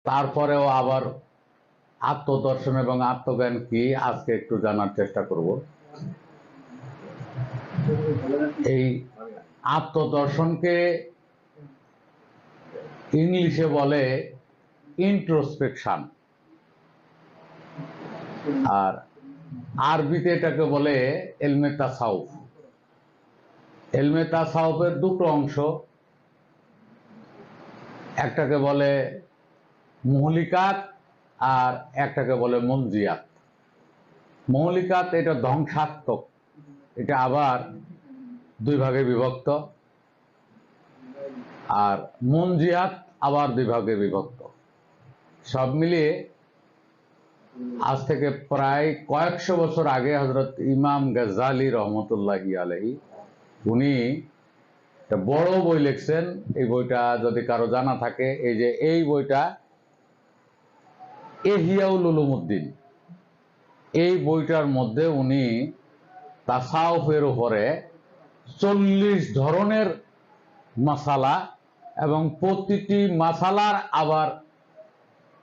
তারপরেও আবার আত্মদর্শন এবং আত্মজ্ঞান কি আজকে একটু জানার চেষ্টা করব। এই আত্মদর্শনকে ইংলিশে বলে ইন্ট্রোস্পেকশন, আর আরবিতে এটাকে বলে এলমে তাসাউফ। এলমে তাসাউফের দুটো অংশ, একটাকে বলে মুহলিকাত আর একটাকে বলে মঞ্জিয়াত। মৌলিকাত এটা ধ্বংসাত্মক, এটা আবার দুই ভাগে বিভক্ত, আর মঞ্জিয়াত আবার দুই ভাগে বিভক্ত। সব মিলিয়ে আজ থেকে প্রায় কয়েকশো বছর আগে হযরত ইমাম গাজ্জালী রহমতুল্লাহি আলাইহি উনি একটা বড় বই লিখছেন। এই বইটা যদি কারো জানা থাকে, এই যে এই বইটা ইহইয়াউল উলুমুদ্দিন, এই বইটার মধ্যে উনি তাসাউফের উপরে 40 ধরনের মাসালা এবং প্রতিটি মাসালার আবার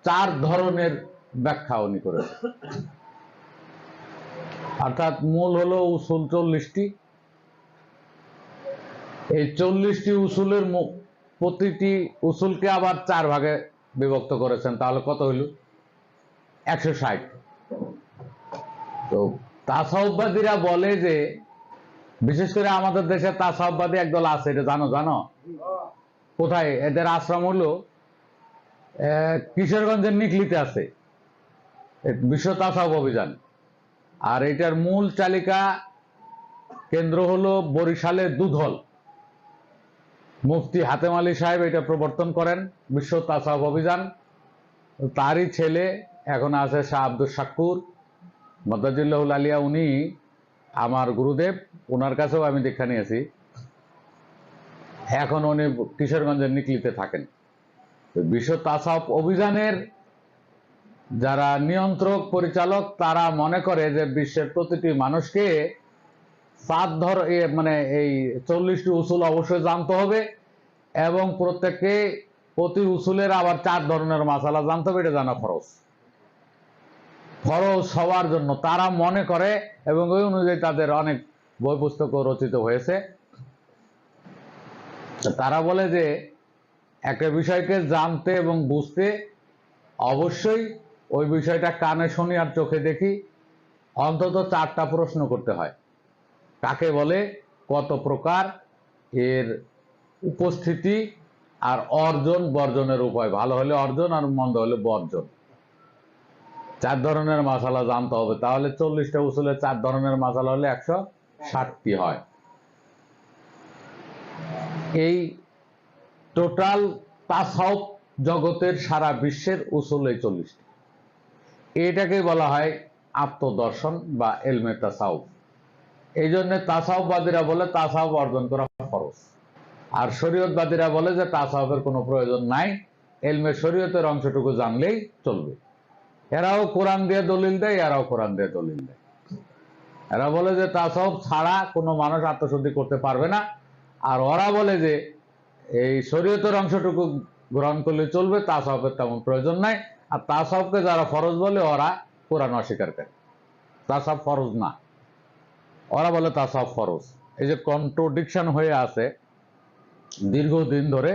4 ধরনের ব্যাখ্যা উনি করেছেন। অর্থাৎ মূল হলো উসুল 40টি। এই 40টি উসুলের প্রতিটি উসুলকে আবার 4 ভাগে বিভক্ত করেছেন। তাহলে কত হইল? 160। তো তাসাউফবাদীরা বলে যে, বিশেষ করে আমাদের দেশে তাসাউফবাদী একদল আছে, এটা জানো? কোথায় এদের আশ্রম? হলো কিশোরগঞ্জের নিকলিতে আছে বিশ্ব তাসাউফ অভিযান। আর এটার মূল চালিকা কেন্দ্র হলো বরিশালের দুধল। মুফতি হাতেম আলী সাহেব এটা প্রবর্তন করেন বিশ্ব তাসাউফ অভিযান। তারই ছেলে এখন আছে শাহ আব্দুল শাকুর মদাজিল্লাহুল আলিয়া, উনি আমার গুরুদেব, ওনার কাছেও আমি দীক্ষা নিয়েছি। এখন উনি কিশোরগঞ্জের নিকলিতে থাকেন। বিশ্ব তাসাউফ অভিযানের যারা নিয়ন্ত্রক পরিচালক, তারা মনে করে যে বিশ্বের প্রতিটি মানুষকে মানে এই 40টি উসুল অবশ্যই জানতে হবে এবং প্রত্যেককে প্রতি উসুলের আবার 4 ধরনের মাসালা জানতে হবে। এটা জানা ফরজ হওয়ার জন্য তারা মনে করে, এবং ওই অনুযায়ী তাদের অনেক বই পুস্তকও রচিত হয়েছে। তারা বলে যে একটা বিষয়কে জানতে এবং বুঝতে অবশ্যই ওই বিষয়টা কানে শুনি আর চোখে দেখি অন্তত 4টা প্রশ্ন করতে হয়। কাকে বলে, কত প্রকার, এর উপস্থিতি, আর অর্জন বর্জনের উপায়, ভালো হলে অর্জন আর মন্দ হলে বর্জন। 4 ধরনের মাসালা জানতে হবে। তাহলে 40টা উসুলের 4 ধরনের মাসালা হলে 160টি হয়। এই টোটাল তাসাউফ জগতের সারা বিশ্বের উসুল এই 40টি। এটাকে বলা হয় আত্মদর্শন বা এলমে তাসাউফ। এই জন্য তাসাউফবাদীরা বলে তাসাউফ অর্জন করা ফরজ, আর শরীয়তবাদীরা বলে যে তাসাউফের কোনো প্রয়োজন নাই, এলমে শরীয়তের অংশটুকু জানলেই চলবে। এরাও কোরআন দিয়ে দলিল দেয়, এরাও কোরআন দিয়ে দলিল দেয়। এরা বলে যে তাসাউফ ছাড়া কোনো মানুষ আত্মশুদ্ধি করতে পারবে না, আর ওরা বলে যে এই শরীয়তের অংশটুকু গ্রহণ করলে চলবে, তাসাউফের তেমন প্রয়োজন নাই। আর তাসাউফকে যারা ফরজ বলে ওরা কোরআন অস্বীকার করে, তাসাউফ ফরজ না, ওরা বলে তাসাউফ ফরজ। এই যে কন্ট্রোডিকশন হয়ে আছে দীর্ঘদিন ধরে,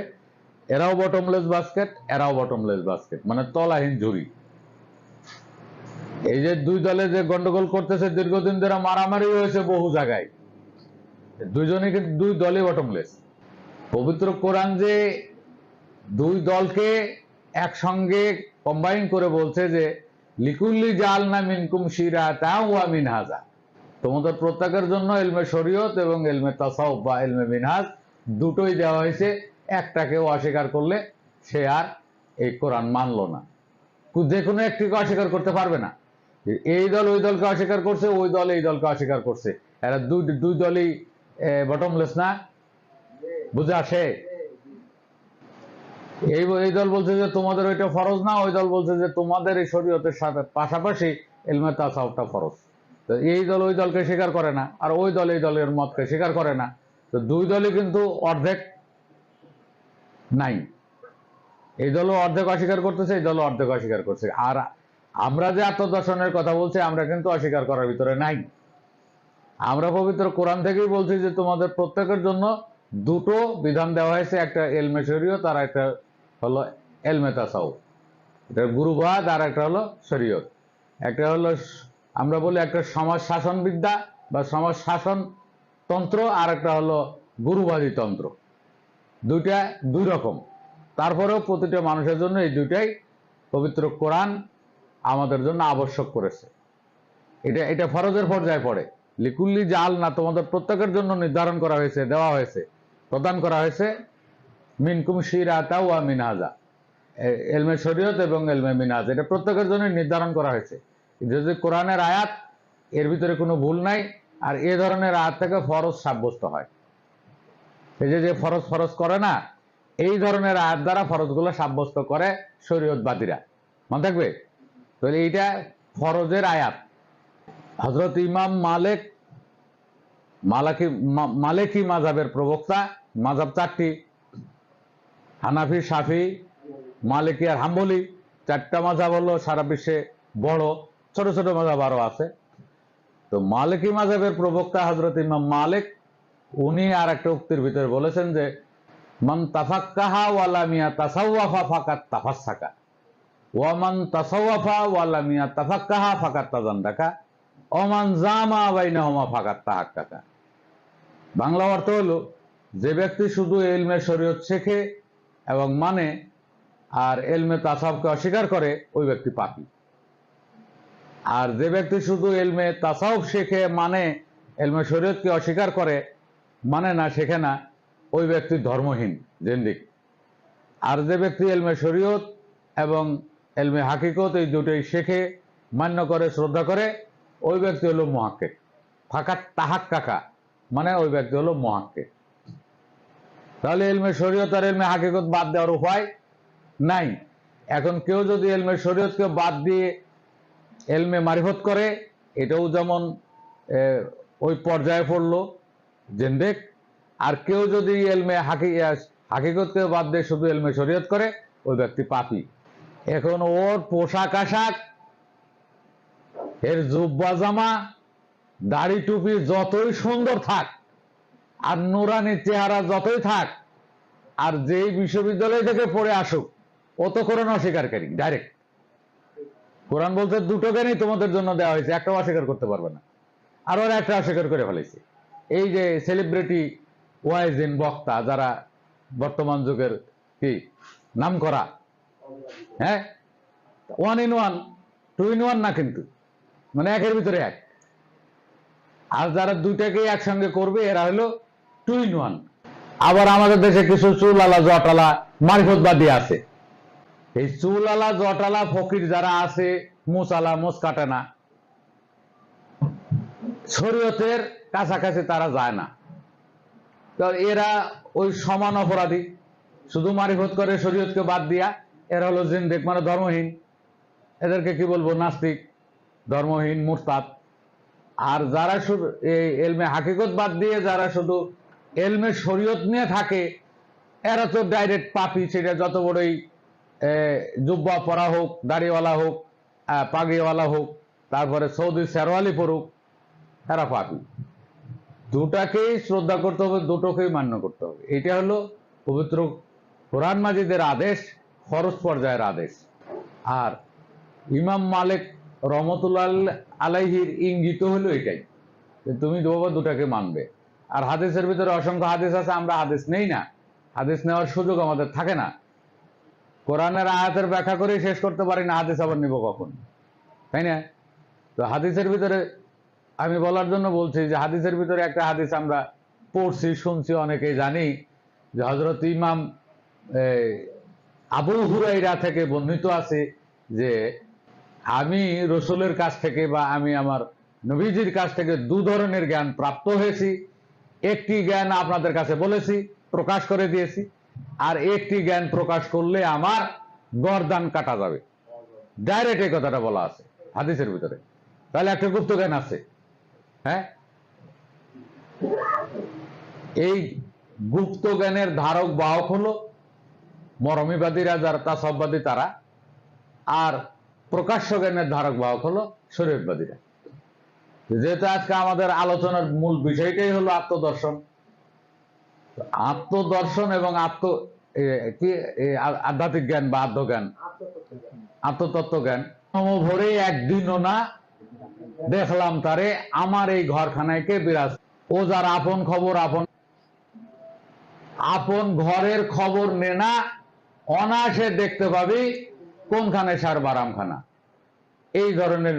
এরাও বটমলেস বাস্কেট, এরাও বটমলেস বাস্কেট, মানে তলাহীন ঝুড়ি। এই যে দুই দলে যে গন্ডগোল করতেছে দীর্ঘদিন ধরে, মারামারি হয়েছে বহু জায়গায়, দুইজনে কিন্তু দুই দলই বটমলেস। পবিত্র কোরআন যে দুই দলকে একসঙ্গে কম্বাইন করে বলছে যে লিকুল্লি জালনা মিনকুম শিরাতাও ওয়া মিনহাজা, তোমাদের প্রত্যেকের জন্য এলমে শরীয়ত এবং এলমে তাসাউফ বা এলমে মিনহাজ দুটোই দেওয়া হয়েছে। একটাকেও অস্বীকার করলে সে আর এই কোরআন মানল না। যে কোনো একটিকে অস্বীকার করতে পারবে না। এই দল ওই দলকে অস্বীকার করছে, ওই দল এই দলকে অস্বীকার করছে, এরা দুই দলই বটমলেস না? বুঝে আসে? এই দল বলছে যে তোমাদের ওইটা ফরজ না, ওই দল বলছে যে তোমাদের এই শরীয়তের সাথে পাশাপাশি এলমে তাসাউফটা ফরজ। তো এই দল ওই দলকে স্বীকার করে না, আর ওই দল এই দলের মতকে স্বীকার করে না। তো দুই দলই কিন্তু অর্ধেক নাই। এই দলও অর্ধেক অস্বীকার করতেছে, এই দলও অর্ধেক অস্বীকার করছে। আর আমরা যে আত্মদর্শনের কথা বলছি, আমরা কিন্তু অস্বীকার করার ভিতরে নাই। আমরা পবিত্র কোরআন থেকেই বলছি যে তোমাদের প্রত্যেকের জন্য দুটো বিধান দেওয়া হয়েছে, একটা এলমে শরীয়ত আর একটা হলো এলমে তাসাউফ। এটা গুরুবাদ আর একটা হলো শরীয়ত। একটা হলো আমরা বলি একটা সমাজ শাসন বিদ্যা বা সমাজ শাসন তন্ত্র, আর একটা হলো গুরুবাদী তন্ত্র। দুইটা দুই রকম। তারপরেও প্রতিটা মানুষের জন্য এই দুইটাই পবিত্র কোরআন আমাদের জন্য আবশ্যক করেছে। এটা এটা ফরজের পর্যায়ে পড়ে। লিকুল্লি জাল না, তোমাদের প্রত্যেকের জন্য নির্ধারণ করা হয়েছে, দেওয়া হয়েছে, প্রদান করা হয়েছে মিনকুম শিরাতা ওয়া মিনহাজা, এলমে শরীয়ত এবং এলমে মিনহাজ, এটা প্রত্যেকের জন্য নির্ধারণ করা হয়েছে। যদি কোরআনের আয়াত, এর ভিতরে কোনো ভুল নাই। আর এ ধরনের আয়াত থেকে ফরজ সাব্যস্ত হয়। এই যে ফরজ ফরজ করে না, এই ধরনের আয়াত দ্বারা ফরজগুলো সাব্যস্ত করে শরীয়তবাদীরা। মনে থাকবে? তাহলে এইটা ফরজের আয়াত। হযরত ইমাম মালিকি মাযহাবের প্রবক্তা। মাযহাব চারটি, হানাফি, শাফি, মালিকি আর হাম্বলি। চারটা মাযহাব হলো সারা বিশ্বে বড়, ছোট ছোট মাযহাব আরো আছে। তো মালিকি মাযহাবের প্রবক্তা হযরত ইমাম মালিক, উনি আর একটা উক্তির ভিতরে বলেছেন যে মান তাফাক্কাহা ওয়া লাম ইয়াতাসাওয়াফা ফাকাত তাফাসসাকা ওয়া মান তাসাওয়াফা ওয়া লাম ইয়াতাফাক্কাহা ফাকাত তাজান্দাকা ওয়া মান জামা বাইনাহুমা ফাকাত তাহাক্কাকা। বাংলা অর্থ হলো, যে ব্যক্তি শুধু ইলমে শরীয়ত শেখে এবং মানে আর ইলমে তাসাউফকে অস্বীকার করে, ওই ব্যক্তি পাপী। আর যে ব্যক্তি শুধু ইলমে তাসাউফ শেখে, মানে ইলমে শরীয়তকে অস্বীকার করে, মানে না, শেখে না, ওই ব্যক্তি ধর্মহীন, জিন্দিক। আর যে ব্যক্তি ইলমে শরীয়ত এবং ইলমে হাকিকত এই দুটোই শেখে, মান্য করে, শ্রদ্ধা করে, ওই ব্যক্তি হলো মুহাক্কিক। ফাকাত তাহাক্কাকা মানে ওই ব্যক্তি হলো মুহাক্কিক। তাহলে ইলমে শরীয়ত আর ইলমে হাকিকত বাদ দেওয়ার উপায় নাই। এখন কেউ যদি ইলমে শরীয়তকে বাদ দিয়ে ইলমে মারিফত করে, এটাও যেমন ওই পর্যায়ে পড়লো, জিন্দেক। আর কেউ যদি ইলমে হাকিকতকে বাদ দিয়ে শুধু ইলমে শরীয়ত করে, ওই ব্যক্তি পাপী। এখন ওর পোশাক আশাক, এর জুব্বা জামা, দাড়ি টুপি যতই সুন্দর থাক, আর নুরানি চেহারা যতই থাক, আর যেই বিশ্ববিদ্যালয় থেকে পড়ে আসুক, ও তো কোরআন অস্বীকারী ডাইরেক্ট। কোরআন বলতে দুটো জ্ঞানই তোমাদের জন্য দেওয়া হয়েছে, একটাও অস্বীকার করতে পারবে না। আর ওরা একটা অস্বীকার করে ফেলেছে। এই যে সেলিব্রিটি ওয়াইজিন বক্তা, যারা বর্তমান যুগের কি নাম করা, হ্যাঁ, 1 in 1, 2 in 1 না, কিন্তু মানে একের ভিতরে এক। আর যারা দুইটাকেই একসঙ্গে করবে, এরা হলো 2 in 1। আবার আমাদের দেশে কিছু চুলালা জটালা মারিফতবাদী আছে। এই চুলালা জটালা ফকির যারা আছে, মুসালা মুস কাটে না, শরীয়তের কাছাকাছি তারা যায় না। তো এরা ওই সমান অপরাধী, শুধু মারিফত করে শরীয়তকে বাদ দিয়া। এরা হলো জিন্দেক মানে ধর্মহীন। এদেরকে কি বলবো? নাস্তিক, ধর্মহীন, মুরতাদ। আর যারা শুধু এই ইলমে হাকিকত বাদ দিয়ে যারা শুধু ইলমে শরীয়ত নিয়ে থাকে, এরা তো ডাইরেক্ট পাপী। সেটা যত বড়ই জুব্বা পরা হোক, দাড়িওয়ালা হোক, পাগড়িওয়ালা হোক, তারপরে সৌদি শেরওয়ালি পড়ুক, এরা পাপী। দুটাকেই শ্রদ্ধা করতে হবে, দুটোকেই মান্য করতে হবে। এটা হলো পবিত্র কোরআন মাজিদের আদেশ, ফরজ পর্যায়ের আদেশ। আর ইমাম মালিক রহমতুল্লাহ আলাইহির ইঙ্গিত হলো এটাই, যে তুমি বাবা দুটাকে মানবে। আর হাদিসের ভিতরে অসংখ্য হাদিস আছে, আমরা হাদিস নেই না, হাদিস নেওয়ার সুযোগ আমাদের থাকে না। কোরআনের আয়াতের ব্যাখ্যা করে শেষ করতে পারি না, হাদিস আবার নিব কখন, তাই না? তো হাদিসের ভিতরে আমি বলার জন্য বলছি যে হাদিসের ভিতরে একটা হাদিস আমরা পড়ছি, শুনছি, অনেকেই জানি, যে হযরত ইমাম আবু হুরাইরা থেকে বর্ণিত আছে যে আমি রসুলের কাছ থেকে বা আমি আমার নবীজির কাছ থেকে 2 ধরনের জ্ঞান প্রাপ্ত হয়েছি। একটি জ্ঞান আপনাদের কাছে বলেছি, প্রকাশ করে দিয়েছি, আর একটি জ্ঞান প্রকাশ করলে আমার গর্দান কাটা যাবে। ডাইরেক্ট এই কথাটা বলা আছে হাদিসের ভিতরে। তাহলে একটা গুপ্ত জ্ঞান আছে। হ্যাঁ, এই গুপ্ত জ্ঞানের ধারক বাহক হলো মরমিবাদীরা যারা তাসাউফবাদী তারা, আর প্রকাশ্য জ্ঞানের ধারক বাহক হলো শরীয়তবাদীরা। যেহেতু আজকে আমাদের আলোচনার মূল বিষয়টাই হলো আত্মদর্শন, আত্মদর্শন এবং আধ্যাত্মিক জ্ঞান বা আত্মজ্ঞান, আত্মতত্ত্ব জ্ঞান। ভরে একদিনও না দেখলাম তারে আমার এই ঘরখানায় কে বিরাজ। ও যার আপন খবর আপন ঘরের খবর নে না, অনায়াসে দেখতে পাবি কোনখানে সার বারামখানা। এই ধরনের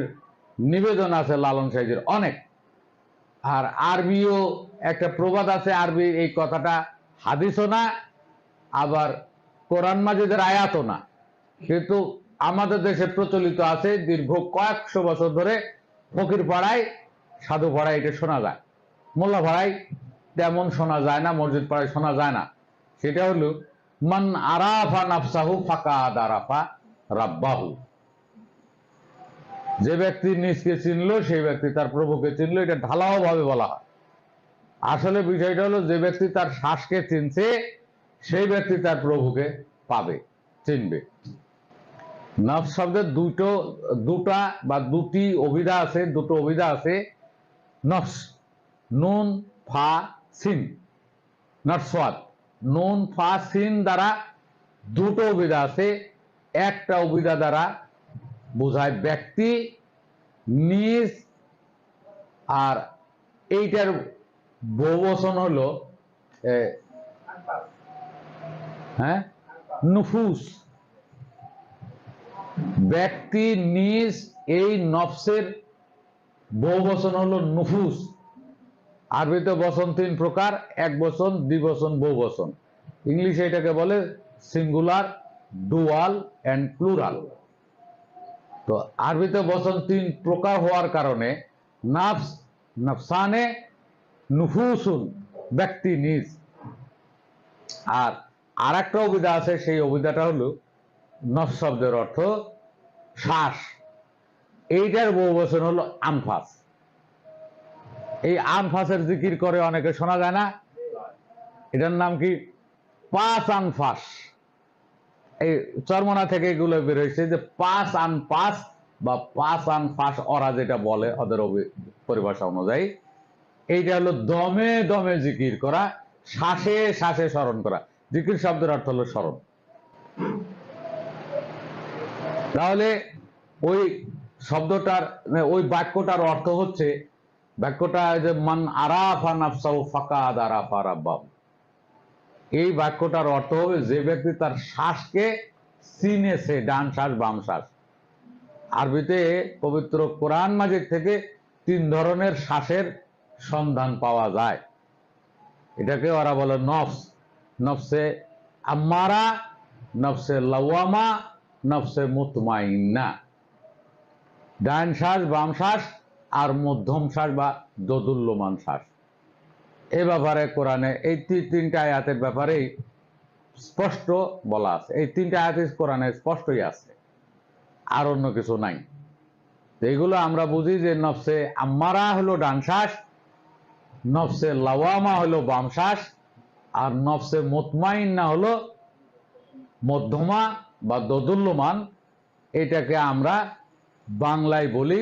নিবেদন আছে লালন সাইজের অনেক। আর আরবিও একটা প্রবাদ আছে, আরবি এই কথাটা হাদিসও না, আবার কোরআন মাজিদের আয়াতও না, কিন্তু আমাদের দেশে প্রচলিত আছে। দীর্ঘ কয়েকশো বছর ধরে ফকির পাড়ায়, সাধু পাড়ায় এটা শোনা যায়, মোল্লা পাড়ায় তেমন শোনা যায় না, মসজিদ পাড়ায় শোনা যায় না। সেটা হলো মান আরাফা নাফসাহু ফাকাদ আরাফা রাব্বাহু। যে ব্যক্তি নিজকে চিনলো সেই ব্যক্তি তার প্রভুকে চিনলো। এটা ঢালাও ভাবে বলা হয়। আসলে বিষয়টা হলো যে ব্যক্তি তার শ্বাসকে চিনছে সেই ব্যক্তি তার প্রভুকে পাবে, চিনবে। নফস শব্দের দুটা বা দুটি অভিধা আছে, দুটো অভিধা আছে। নফস, নুন ফা সিন, নফসাত, নুন ফা সিন দ্বারা দুটো অভিধা আছে। একটা অভিধা দ্বারা বোঝায় ব্যক্তি নিজ, আর এইটার বহুবচন হলো নুফুস। ব্যক্তি নিজ, এই নফসের বহুবচন হলো নুফুস। আরবিতে বচন তিন প্রকার, এক বচন, দ্বিবচন, বহুবচন। ইংলিশে এটাকে বলে সিঙ্গুলার, ডুয়াল এন্ড প্লুরাল। তো আরবিতে বচন তিন প্রকার হওয়ার কারণে নাফস, নফসানে, নুফুসুন, ব্যক্তি নিজ। আর একটা অভিধা আছে, সেই অভিধাটা হলো নফস শব্দের অর্থ শ্বাস। এইটার বহুবচন হলো আনফাস। এই আনফাসের জিকির করে অনেকে, শোনা যায় না? এটার নাম কি? পাঁচ আনফাস। এই চরমনা থেকে এগুলো বের হয়েছে যে পাঁচ আনফাস বা পাঁচ আনফাস, ওরা যেটা বলে ওদের পরিভাষা অনুযায়ী। এইটা হলো দমে দমে জিকির করা, শ্বাসে শ্বাসে স্মরণ করা। জিকির শব্দের অর্থ হলো স্মরণ। তাহলে ওই শব্দটার, ওই বাক্যটার অর্থ হচ্ছে, বাক্যটা যে মান আরাফা নাফসাহু ফাকাদ আরাফা রাব্বাহু। এই বাক্যটার অর্থ হবে যে ব্যক্তি তার শ্বাসকে চিনেছে, ডান শ্বাস বাম শ্বাস। আরবিতে পবিত্র কোরআন মাজিদ থেকে তিন ধরনের শ্বাসের সন্ধান পাওয়া যায়। এটাকে ওরা বলে নফস, নফসে আম্মারা, নফসে লাওয়ামা, নফসে মুতমাইন্না। ডান শ্বাস বাম শ্বাস আর মধ্যম শ্বাস বা দোদুল্যমান শ্বাস। এ ব্যাপারে কোরআনে এই তিনটা আয়াতের ব্যাপারেই স্পষ্ট বলা আছে। এই তিনটা আয়াত কোরআনে স্পষ্টই আছে, আর অন্য কিছু নাই। এইগুলো আমরা বুঝি যে নফসে আম্মারা হলো ডান শ্বাস, নফসে লাওয়ামা হলো বাম শ্বাস, আর নফসে মুতমাইন্না হলো মধ্যমা বা দোদুল্যমান। এটাকে আমরা বাংলায় বলি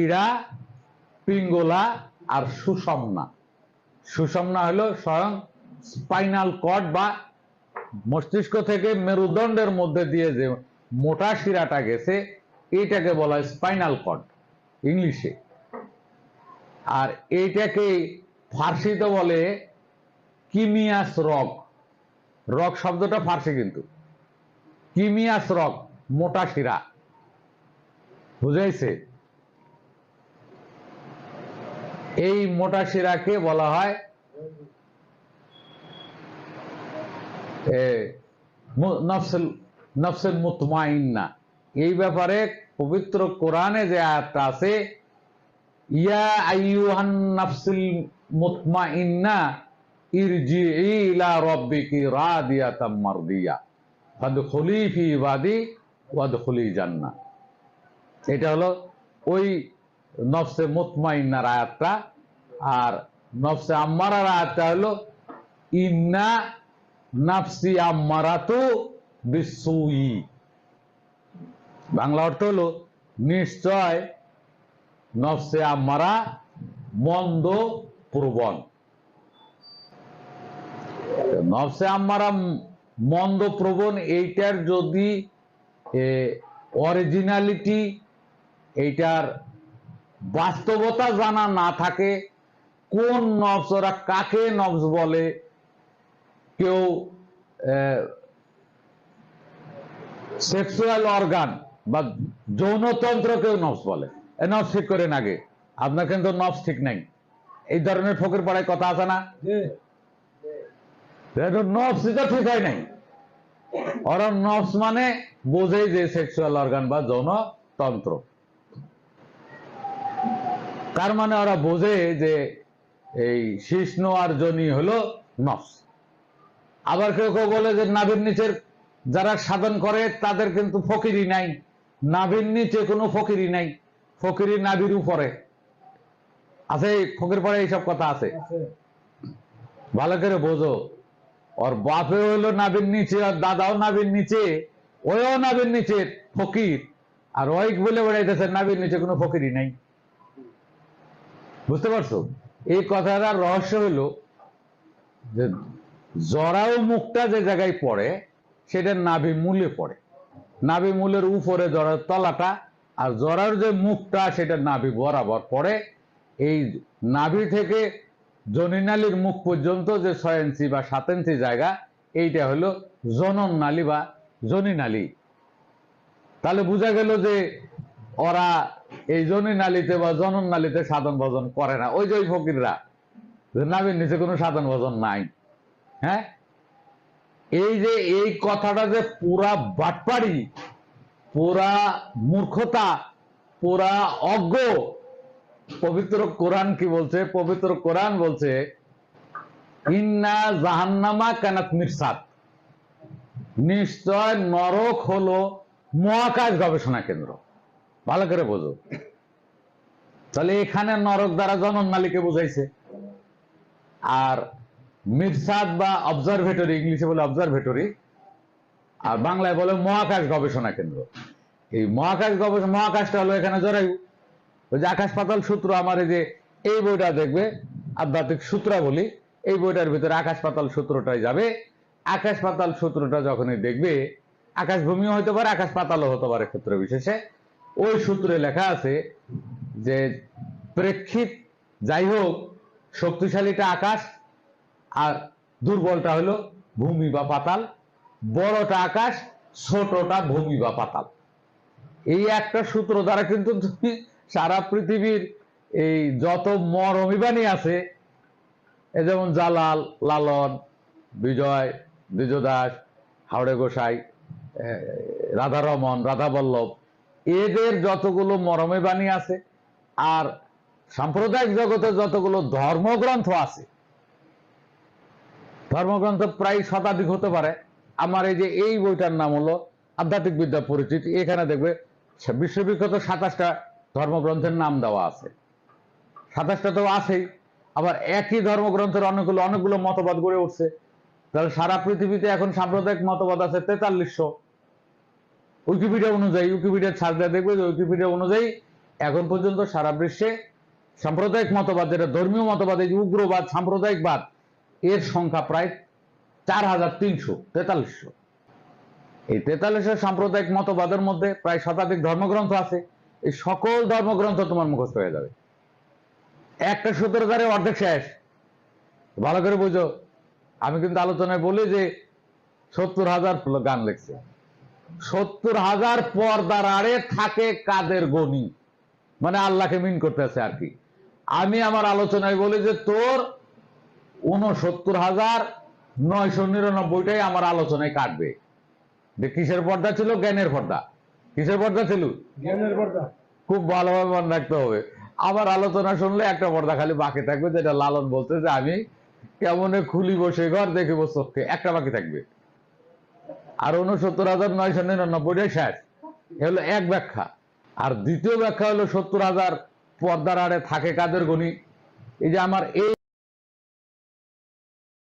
ইড়া, পিঙ্গলা আর সুষমনা। সুষমনা হলো স্বয়ং স্পাইনাল কর্ড বা মস্তিষ্ক থেকে মেরুদণ্ডের মধ্যে দিয়ে যে মোটা শিরাটা গেছে, এইটাকে বলা হয় স্পাইনাল কর্ড ইংলিশে। আর এইটাকে ফার্সিতে বলে কিমিয়াস রগ। রগ শব্দটা ফার্সি, কিন্তু কিমিয়াস রগ, মোটা শিরা। বুঝাইছে? এই মোটা শিরাকে বলা হয় নফসুল মুতমাইন্না। এই ব্যাপারে পবিত্র কোরআনে যে আয়াতটা আছে, ইয়া আইয়ুহান নাফসুল মুতমাইন্না ইরজিই ইলা রাব্বিকি রাদিয়াতাম মারদিয়া ফাদখুলি ফি ইবাদি ওয়াদখুলি জান্নাহ। এটা হলো ওই নফসে মুতমাইন্নার আয়াতটা। আর নফসে আম্মারার আয়াতটা হলো ইন্না নাফসি আম্মারাতু বিসুই। বাংলা অর্থ হলো নিশ্চয় নফসে আম্মারা মন্দ প্রবণ। নফসে আম্মারা মন্দ প্রবণ, এইটার যদি অরিজিনালিটি, এইটার বাস্তবতা জানা না থাকে, কোন নফস, ওরা কাকে নফস বলে, কেউ সেক্সুয়াল অর্গান বা যৌনতন্ত্র কেউ নফস বলে, নফস ঠিক করেন আগে, আপনার কিন্তু নফস ঠিক নাই, এই ধরনের ফকির পাড়ায় কথা আছে না, নফস তো ঠিক হয় নাই। ওরা নফস মানে বোঝেই যে সেক্সুয়াল অর্গান বা যৌনতন্ত্র, তার মানে ওরা বোঝে যে এই শিশ্ন আর যোনি হলো নফস। আবার কেউ কেউ বলে যে নাভির নিচের যারা সাধন করে তাদের কিন্তু ফকিরি নাই, নাভির নিচে কোনো ফকিরি নাই, ফকিরি নাভির উপরে আছে, ফকির পরে এইসব কথা আছে, ভালো করে বোঝো। ওর বাপে হইলো নাভির নিচে, আর দাদাও নাভির নিচে, ওইও নাভির নিচে ফকির, আর ওই বলে বেড়াইতেছে নাভির নিচে কোনো ফকিরি নাই। বুঝতে পারছো? এই কথাটার রহস্য হইল যে জরাও মুখটা যে জায়গায় পড়ে সেটা নাভি মূলে পড়ে, নাভি মূলের উপরে জরার তলাটা, আর জরার যে মুখটা সেটা নাভি বরাবর পড়ে। এই নাভি থেকে জনিনালীর মুখ পর্যন্ত যে 6 ইঞ্চি বা 7 ইঞ্চি জায়গা, এইটা হলো জনন নালী বা জনিনালী। তাহলে বোঝা গেল যে ওরা এই জনিনালীতে বা জনন নালীতে সাধন ভজন করে না, ওই যে ওই ফকিররা, নাভির নিচে কোনো সাধন ভজন নাই। হ্যাঁ, এই যে এই কথাটা যে পুরা বাটপাড়ি, পুরা মূর্খতা, পুরা অজ্ঞ। পবিত্র কোরআন কি বলছে? পবিত্র কোরআন বলছে ইন্না জাহান্নামা কানাত মিরসাদ, নিশ্চয় নরক হলো মহাকাশ গবেষণা কেন্দ্র। ভালো করে বোঝো। তাহলে এখানে নরক দ্বারা জনন নালীকে বুঝাইছে, আর মিরসাদ বা অবজারভেটরি, ইংলিশে বলে অবজারভেটরি, আর বাংলায় বলে মহাকাশ গবেষণা কেন্দ্র। এই মহাকাশ গবেষণা, মহাকাশটা হলো এখানে জরায়ু। ওই যে আকাশ পাতাল সূত্র, আমার এই যে এই বইটা দেখবে আধ্যাত্মিক সূত্রাবলী, এই বইটার ভিতরে আকাশ পাতাল সূত্রটাই যাবে। আকাশ পাতাল সূত্রটা যখনই দেখবে, আকাশ ভূমিও হতে পারে, আকাশ পাতালও হতে পারে ক্ষেত্র বিশেষে, ওই সূত্রে লেখা আছে যে প্রেক্ষিত যাই হোক, শক্তিশালীটা আকাশ আর দুর্বলটা হলো ভূমি বা পাতাল, বড়টা আকাশ, ছোটটা ভূমি বা পাতাল। এই একটা সূত্র দ্বারা কিন্তু তুমি সারা পৃথিবীর এই যত মরমিবাণী আছে, এই যেমন জালাল, লালন, বিজয়, দ্বিজদাস, হাওড়ে গোসাই, রাধারমন, রাধাবল্লভ, এদের যতগুলো মরমে বাণী আছে, আর সাম্প্রদায়িক জগতে যতগুলো ধর্মগ্রন্থ আছে, ধর্মগ্রন্থ প্রায় শতাধিক হতে পারে। আমার এই যে এই বইটার নাম হলো আধ্যাত্মিক বিদ্যা পরিচিতি, এখানে দেখবে বিশ্ববিখ্যাত 27টা ধর্মগ্রন্থের নাম দেওয়া আছে। 27টা তো আছেই, আবার একই ধর্মগ্রন্থের অনেকগুলো মতবাদ গড়ে উঠছে। তাহলে সারা পৃথিবীতে এখন সাম্প্রদায়িক মতবাদ আছে 4300। উইকিপিডিয়া অনুযায়ী, উইকিপিডিয়ার ছাড় দেওয়া দেখবে যে উইকিপিডিয়া অনুযায়ী এখন পর্যন্ত সারা বিশ্বে সাম্প্রদায়িক মতবাদ, যেটা ধর্মীয় মতবাদ, এই উগ্রবাদ, সাম্প্রদায়িকবাদ, এর সংখ্যা প্রায় 4300, 4300। এই 4300 সাম্প্রদায়িক মতবাদের মধ্যে প্রায় শতাধিক ধর্মগ্রন্থ আছে। এই সকল ধর্মগ্রন্থ তোমার মুখস্থ হয়ে যাবে, একটা সূত্র দ্বারা অর্ধেক শেষ। ভালো করে বুঝো। আমি কিন্তু আলোচনায় বলি যে 70,000 গান লিখছে, 70,000 পর্দার আড়ে থাকে কাদের গনি, মানে আল্লাহকে মিন করতেছে আর কি। আমি আমার আলোচনায় বলি যে তোর 69,999টাই আমার আলোচনায় কাটবে। কিসের পর্দা ছিল? জ্ঞানের পর্দা। কিসের পর্দা ছিল? জ্ঞানের পর্দা। খুব ভালোভাবে মনে রাখতে হবে। আমার আলোচনা শুনলে একটা পর্দা খালি বাকি থাকবে, যেটা লালন বলতে যে আমি কেমনে খুলি বসে ঘর দেখিব চোখে, একটা বাকি থাকবে। আর 69,999টাই শেষ। এ হলো এক ব্যাখ্যা। আর দ্বিতীয় ব্যাখ্যা হলো 70,000 পর্দার আড়ে থাকে কাদের গনি। এই যে আমার এই